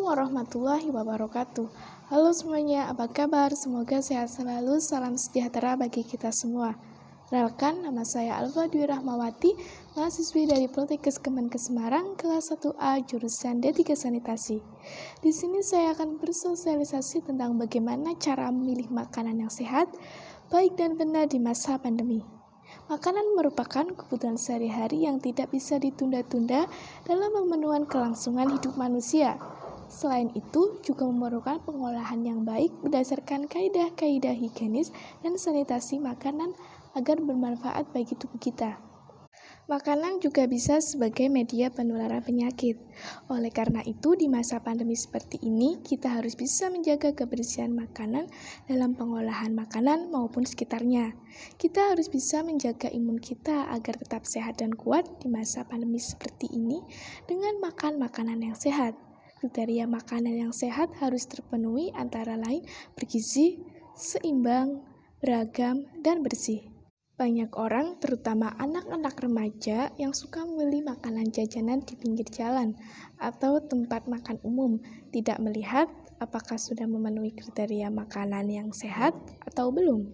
Assalamualaikum warahmatullahi wabarakatuh. Halo semuanya, apa kabar? Semoga sehat selalu, salam sejahtera bagi kita semua. Kenalkan, nama saya Alfa Dwi Rahmawati, mahasiswi dari Poltekkes Kemenkes Semarang, kelas 1A, jurusan D3 Sanitasi. Di sini saya akan bersosialisasi tentang bagaimana cara memilih makanan yang sehat, baik dan benar di masa pandemi. Makanan merupakan kebutuhan sehari-hari yang tidak bisa ditunda-tunda dalam pemenuhan kelangsungan hidup manusia. Selain itu, juga memerlukan pengolahan yang baik berdasarkan kaidah-kaidah higienis dan sanitasi makanan agar bermanfaat bagi tubuh kita. Makanan juga bisa sebagai media penularan penyakit. Oleh karena itu, di masa pandemi seperti ini, kita harus bisa menjaga kebersihan makanan dalam pengolahan makanan maupun sekitarnya. Kita harus bisa menjaga imun kita agar tetap sehat dan kuat di masa pandemi seperti ini dengan makan makanan yang sehat. Kriteria makanan yang sehat harus terpenuhi antara lain bergizi, seimbang, beragam, dan bersih. Banyak orang, terutama anak-anak remaja, yang suka membeli makanan jajanan di pinggir jalan atau tempat makan umum, tidak melihat apakah sudah memenuhi kriteria makanan yang sehat atau belum,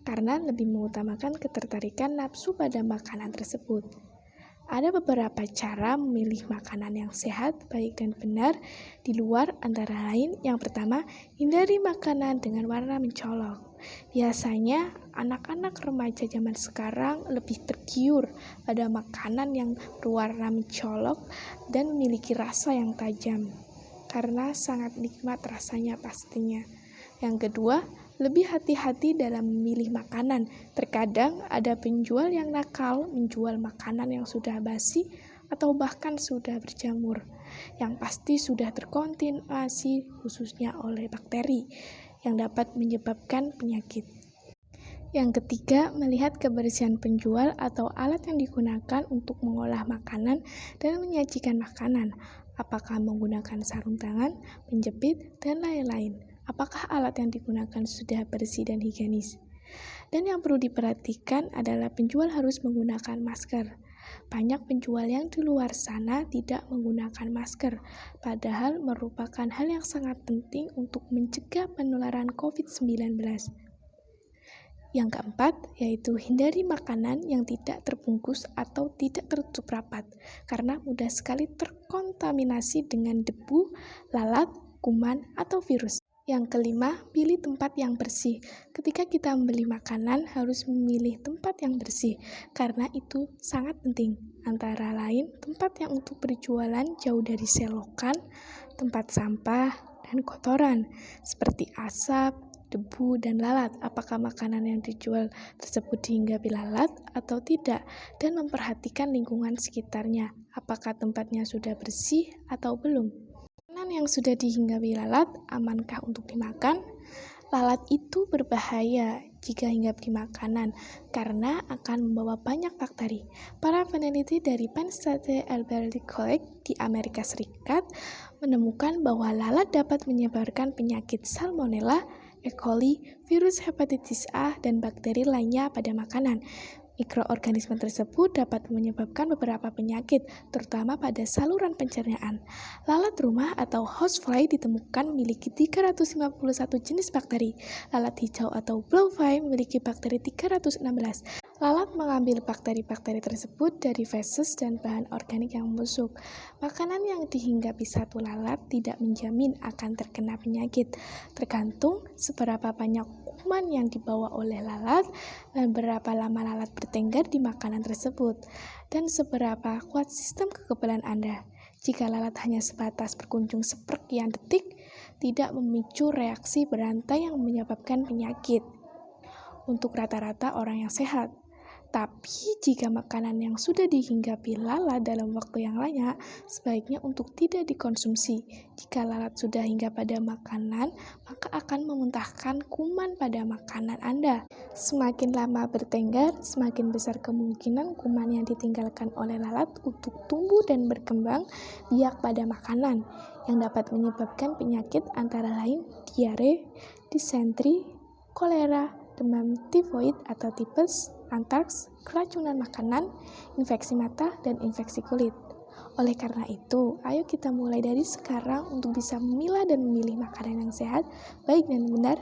karena lebih mengutamakan ketertarikan nafsu pada makanan tersebut. Ada beberapa cara memilih makanan yang sehat, baik dan benar di luar, antara lain yang pertama, hindari makanan dengan warna mencolok. Biasanya anak-anak remaja zaman sekarang lebih tergiur pada makanan yang berwarna mencolok dan memiliki rasa yang tajam, karena sangat nikmat rasanya pastinya. Yang kedua, lebih hati-hati dalam memilih makanan. Terkadang ada penjual yang nakal menjual makanan yang sudah basi atau bahkan sudah berjamur, yang pasti sudah terkontaminasi khususnya oleh bakteri yang dapat menyebabkan penyakit. Yang ketiga, melihat kebersihan penjual atau alat yang digunakan untuk mengolah makanan dan menyajikan makanan. Apakah menggunakan sarung tangan, penjepit, dan lain-lain. Apakah alat yang digunakan sudah bersih dan higienis? Dan yang perlu diperhatikan adalah penjual harus menggunakan masker. Banyak penjual yang di luar sana tidak menggunakan masker, padahal merupakan hal yang sangat penting untuk mencegah penularan COVID-19. Yang keempat, yaitu hindari makanan yang tidak terbungkus atau tidak tertutup rapat, karena mudah sekali terkontaminasi dengan debu, lalat, kuman, atau virus. Yang kelima, pilih tempat yang bersih. Ketika kita membeli makanan, harus memilih tempat yang bersih, karena itu sangat penting. Antara lain, tempat yang untuk berjualan jauh dari selokan, tempat sampah, dan kotoran, seperti asap, debu, dan lalat. Apakah makanan yang dijual tersebut dihinggapi lalat atau tidak, dan memperhatikan lingkungan sekitarnya. Apakah tempatnya sudah bersih atau belum? Makanan yang sudah dihinggapi lalat, amankah untuk dimakan? Lalat itu berbahaya jika hinggap di makanan karena akan membawa banyak bakteri. Para peneliti dari Penn State Elberly College di Amerika Serikat menemukan bahwa lalat dapat menyebarkan penyakit Salmonella, E. coli, virus hepatitis A, dan bakteri lainnya pada makanan. Mikroorganisme tersebut dapat menyebabkan beberapa penyakit, terutama pada saluran pencernaan. Lalat rumah atau housefly ditemukan memiliki 351 jenis bakteri. Lalat hijau atau blowfly memiliki bakteri 316. Lalat mengambil bakteri-bakteri tersebut dari feses dan bahan organik yang membusuk. Makanan yang dihinggapi satu lalat tidak menjamin akan terkena penyakit, tergantung seberapa banyak kuman yang dibawa oleh lalat dan berapa lama lalat bertengger di makanan tersebut, dan seberapa kuat sistem kekebalan Anda. Jika lalat hanya sebatas berkunjung sepersekian detik, tidak memicu reaksi berantai yang menyebabkan penyakit untuk rata-rata orang yang sehat. Tapi jika makanan yang sudah dihinggapi lalat dalam waktu yang lama, sebaiknya untuk tidak dikonsumsi. Jika lalat sudah hinggap pada makanan, maka akan memuntahkan kuman pada makanan Anda. Semakin lama bertengger, semakin besar kemungkinan kuman yang ditinggalkan oleh lalat untuk tumbuh dan berkembang biak pada makanan, yang dapat menyebabkan penyakit antara lain diare, disentri, kolera, demam tifoid atau tipes, antraks, keracunan makanan, infeksi mata, dan infeksi kulit. Oleh karena itu, ayo kita mulai dari sekarang untuk bisa memilah dan memilih makanan yang sehat, baik dan benar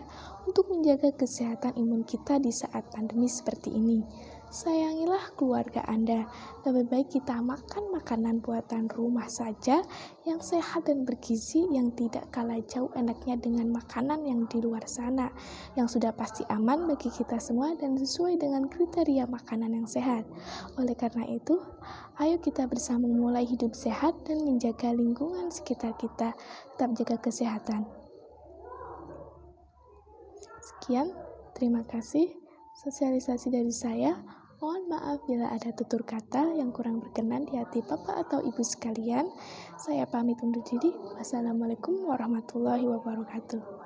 untuk menjaga kesehatan imun kita di saat pandemi seperti ini. Sayangilah keluarga Anda. Lebih baik kita makan makanan buatan rumah saja yang sehat dan bergizi, yang tidak kalah jauh enaknya dengan makanan yang di luar sana, yang sudah pasti aman bagi kita semua dan sesuai dengan kriteria makanan yang sehat. Oleh karena itu, ayo kita bersama mulai hidup sehat dan menjaga lingkungan sekitar kita. Tetap jaga kesehatan. Sekian, terima kasih sosialisasi dari saya. Mohon maaf bila ada tutur kata yang kurang berkenan di hati Bapak atau Ibu sekalian. Saya pamit undur diri. Wassalamualaikum warahmatullahi wabarakatuh.